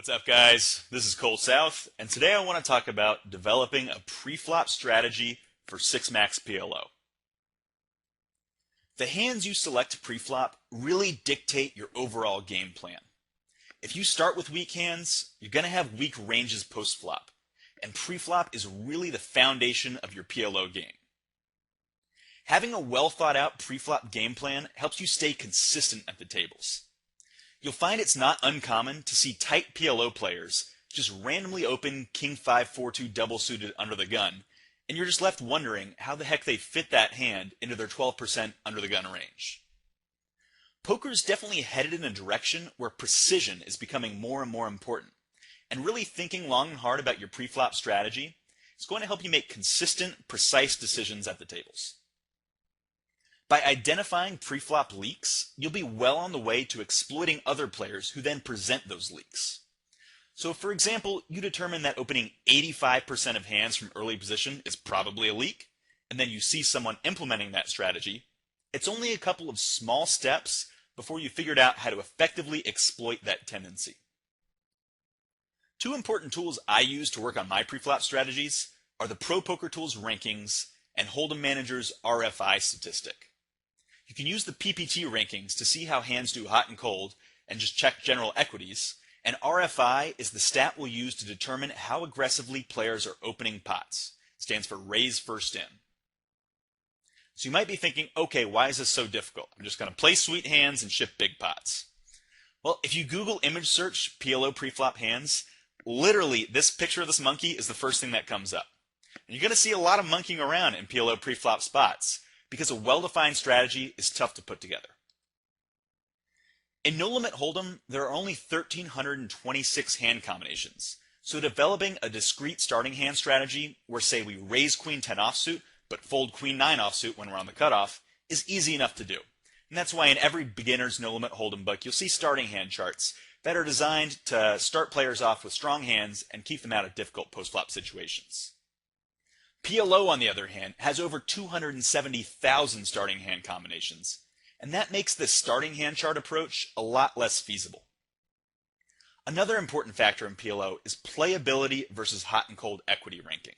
What's up, guys? This is Cole South, and today I want to talk about developing a pre-flop strategy for 6-max PLO. The hands you select pre-flop really dictate your overall game plan. If you start with weak hands, you're going to have weak ranges post-flop, and pre-flop is really the foundation of your PLO game. Having a well-thought-out pre-flop game plan helps you stay consistent at the tables. You'll find it's not uncommon to see tight PLO players just randomly open King 5-4-2 double suited under the gun, and you're just left wondering how the heck they fit that hand into their 12% under the gun range. Poker's definitely headed in a direction where precision is becoming more and more important, and really thinking long and hard about your pre-flop strategy is going to help you make consistent, precise decisions at the tables. By identifying pre-flop leaks, you'll be well on the way to exploiting other players who then present those leaks. So for example, you determine that opening 85% of hands from early position is probably a leak, and then you see someone implementing that strategy. It's only a couple of small steps before you figured out how to effectively exploit that tendency. Two important tools I use to work on my pre-flop strategies are the Pro Poker Tools rankings and Hold'em Manager's RFI statistic. You can use the PPT rankings to see how hands do hot and cold and just check general equities, and RFI is the stat we'll use to determine how aggressively players are opening pots. It stands for raise first in. So you might be thinking, okay, why is this so difficult? I'm just going to play sweet hands and ship big pots. Well, if you Google image search PLO preflop hands, literally this picture of this monkey is the first thing that comes up. And you're going to see a lot of monkeying around in PLO preflop spots, because a well-defined strategy is tough to put together. In No Limit Hold'em, there are only 1,326 hand combinations, so developing a discrete starting hand strategy where, say, we raise Queen 10 offsuit but fold Queen 9 offsuit when we're on the cutoff is easy enough to do. And that's why in every beginner's No Limit Hold'em book you'll see starting hand charts that are designed to start players off with strong hands and keep them out of difficult post-flop situations. PLO, on the other hand, has over 270,000 starting hand combinations, and that makes this starting hand chart approach a lot less feasible. Another important factor in PLO is playability versus hot and cold equity ranking.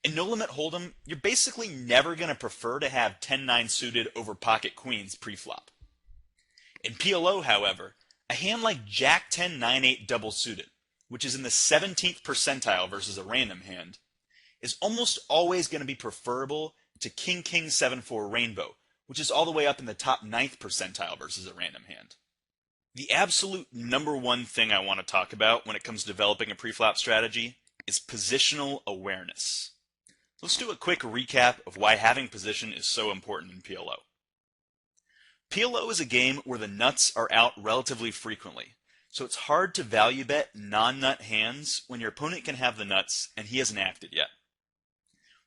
In No Limit Hold'em, you're basically never going to prefer to have 10-9 suited over pocket queens pre-flop. In PLO, however, a hand like Jack 10 9-8 double suited, which is in the 17th percentile versus a random hand, is almost always going to be preferable to King 7-4 rainbow, which is all the way up in the top 9th percentile versus a random hand. The absolute number one thing I want to talk about when it comes to developing a preflop strategy is positional awareness. Let's do a quick recap of why having position is so important in PLO. PLO is a game where the nuts are out relatively frequently, so it's hard to value bet non-nut hands when your opponent can have the nuts and he hasn't acted yet.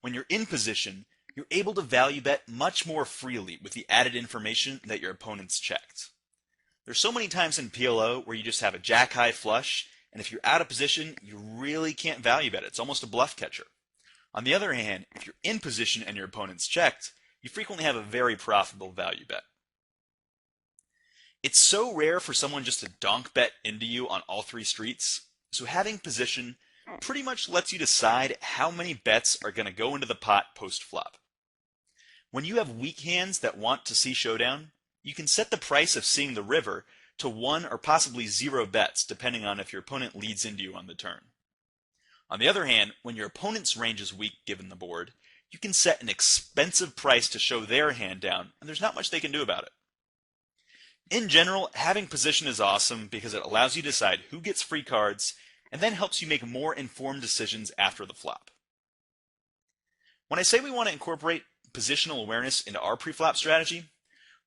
When you're in position, you're able to value bet much more freely with the added information that your opponent's checked. There's so many times in PLO where you just have a jack-high flush, and if you're out of position, you really can't value bet it. It's almost a bluff catcher. On the other hand, if you're in position and your opponent's checked, you frequently have a very profitable value bet. It's so rare for someone just to donk bet into you on all three streets, so having position pretty much lets you decide how many bets are going to go into the pot post-flop. When you have weak hands that want to see showdown, you can set the price of seeing the river to 1 or possibly 0 bets, depending on if your opponent leads into you on the turn. On the other hand, when your opponent's range is weak given the board, you can set an expensive price to show their hand down, and there's not much they can do about it. In general, having position is awesome because it allows you to decide who gets free cards and then helps you make more informed decisions after the flop. When I say we want to incorporate positional awareness into our preflop strategy,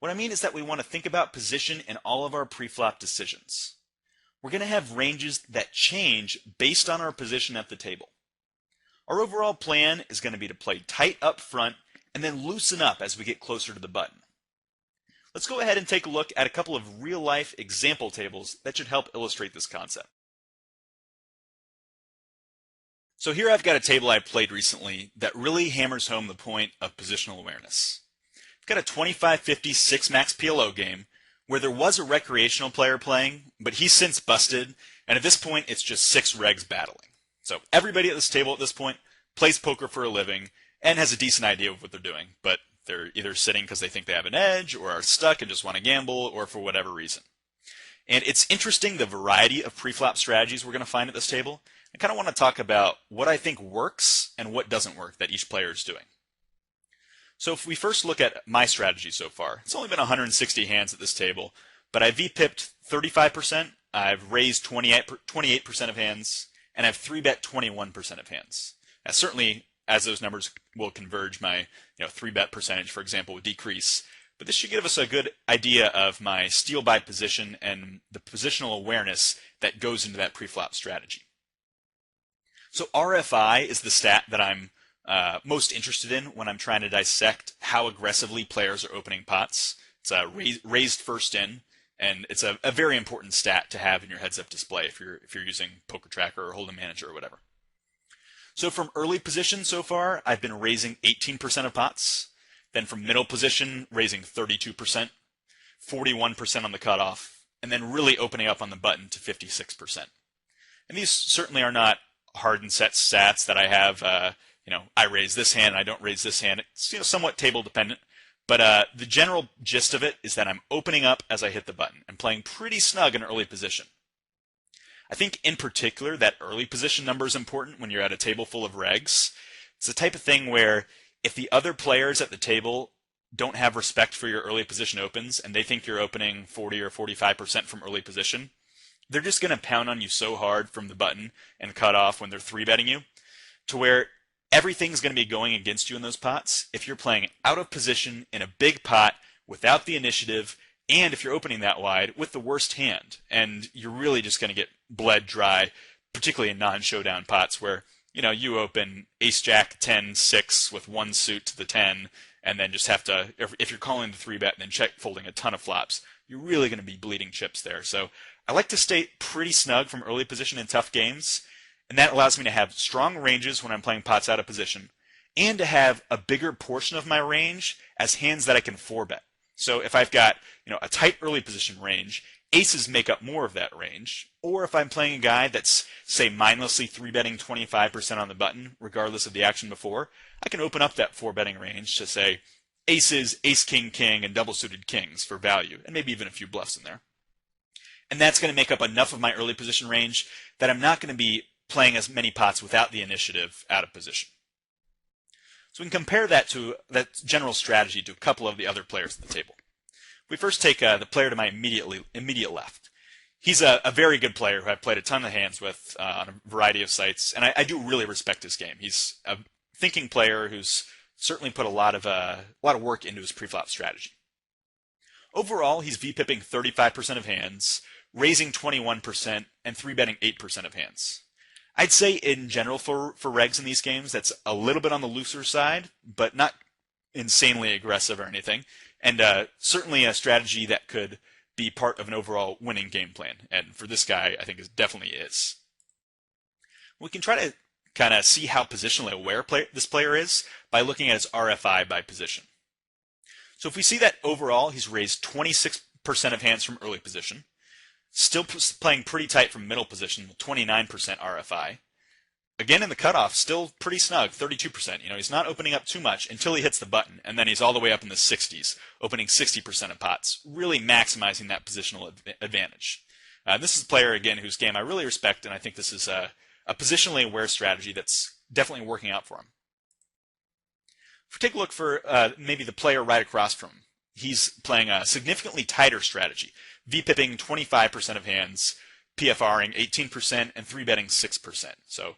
what I mean is that we want to think about position in all of our preflop decisions. We're going to have ranges that change based on our position at the table. Our overall plan is going to be to play tight up front and then loosen up as we get closer to the button. Let's go ahead and take a look at a couple of real-life example tables that should help illustrate this concept. So here I've got a table I played recently that really hammers home the point of positional awareness. I've got a 25-50 6-max PLO game where there was a recreational player playing, but he's since busted And at this point, it's just 6 regs battling. So everybody at this table at this point plays poker for a living and has a decent idea of what they're doing, but they're either sitting because they think they have an edge, or are stuck and just want to gamble, or for whatever reason. And it's interesting the variety of preflop strategies we're going to find at this table. I kind of want to talk about what I think works and what doesn't work that each player is doing. So if we first look at my strategy so far, it's only been 160 hands at this table, but I've VPIP'd 35%, I've raised 28% of hands, and I've 3-bet 21% of hands. Now, certainly, as those numbers will converge, my 3-bet percentage, for example, would decrease. But this should give us a good idea of my steal by position and the positional awareness that goes into that preflop strategy. So RFI is the stat that I'm most interested in when I'm trying to dissect how aggressively players are opening pots. It's a raised first in, and it's a very important stat to have in your heads-up display if you're using Poker Tracker or Hold'em Manager or whatever. So from early position so far, I've been raising 18% of pots. Then from middle position, raising 32%, 41% on the cutoff, and then really opening up on the button to 56%. And these certainly are not hard and set stats that I have, I raise this hand and I don't raise this hand. It's somewhat table dependent, but the general gist of it is that I'm opening up as I hit the button and playing pretty snug in early position. I think in particular that early position number is important when you're at a table full of regs. It's the type of thing where if the other players at the table don't have respect for your early position opens and they think you're opening 40 or 45% from early position, they're just going to pound on you so hard from the button and cut off when they're 3-betting you to where everything's going to be going against you in those pots if you're playing out of position in a big pot without the initiative, and if you're opening that wide with the worst hand. And you're really just going to get bled dry, particularly in non-showdown pots where you open ace-jack 10-6 with one suit to the 10, and then just have to, if you're calling the 3-bet and then check folding a ton of flops, you're really going to be bleeding chips there. So I like to stay pretty snug from early position in tough games, and that allows me to have strong ranges when I'm playing pots out of position, and to have a bigger portion of my range as hands that I can 4-bet. So if I've got a tight early position range, aces make up more of that range. Or if I'm playing a guy that's, say, mindlessly 3-betting 25% on the button, regardless of the action before, I can open up that 4-betting range to, say, aces, ace-king-king, and double-suited kings for value, and maybe even a few bluffs in there. And that's going to make up enough of my early position range that I'm not going to be playing as many pots without the initiative out of position. So we can compare that general strategy to a couple of the other players at the table. We first take the player to my immediate left. He's a very good player who I've played a ton of hands with on a variety of sites, and I do really respect his game. He's a thinking player who's certainly put a lot of work into his preflop strategy. Overall, he's VPIPing 35% of hands, raising 21%, and 3-betting 8% of hands. I'd say in general for regs in these games, that's a little bit on the looser side, but not insanely aggressive or anything. And certainly a strategy that could be part of an overall winning game plan. And for this guy, I think it definitely is. We can try to kind of see how positionally aware this player is by looking at his RFI by position. So if we see that overall he's raised 26% of hands from early position, still playing pretty tight from middle position with 29% RFI. Again in the cutoff, still pretty snug, 32%. He's not opening up too much until he hits the button, and then he's all the way up in the 60s, opening 60% of pots, really maximizing that positional advantage. This is a player, again, whose game I really respect, and I think this is a positionally aware strategy that's definitely working out for him. If we take a look for maybe the player right across from him, he's playing a significantly tighter strategy, VPIPing 25% of hands, PFRing 18%, and 3-betting 6%. So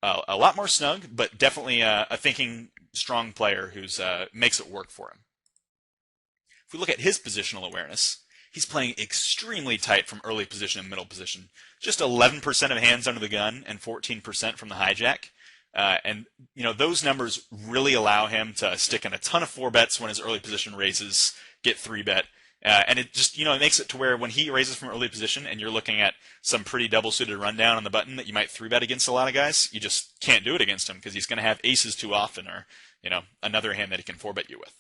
a lot more snug, but definitely a thinking, strong player who's makes it work for him. If we look at his positional awareness, he's playing extremely tight from early position and middle position. Just 11% of hands under the gun and 14% from the hijack. And those numbers really allow him to stick in a ton of 4-bets when his early position raises, get 3-bet. And it just, it makes it to where when he raises from early position and you're looking at some pretty double-suited rundown on the button that you might 3-bet against a lot of guys, you just can't do it against him because he's going to have aces too often or, another hand that he can 4-bet you with.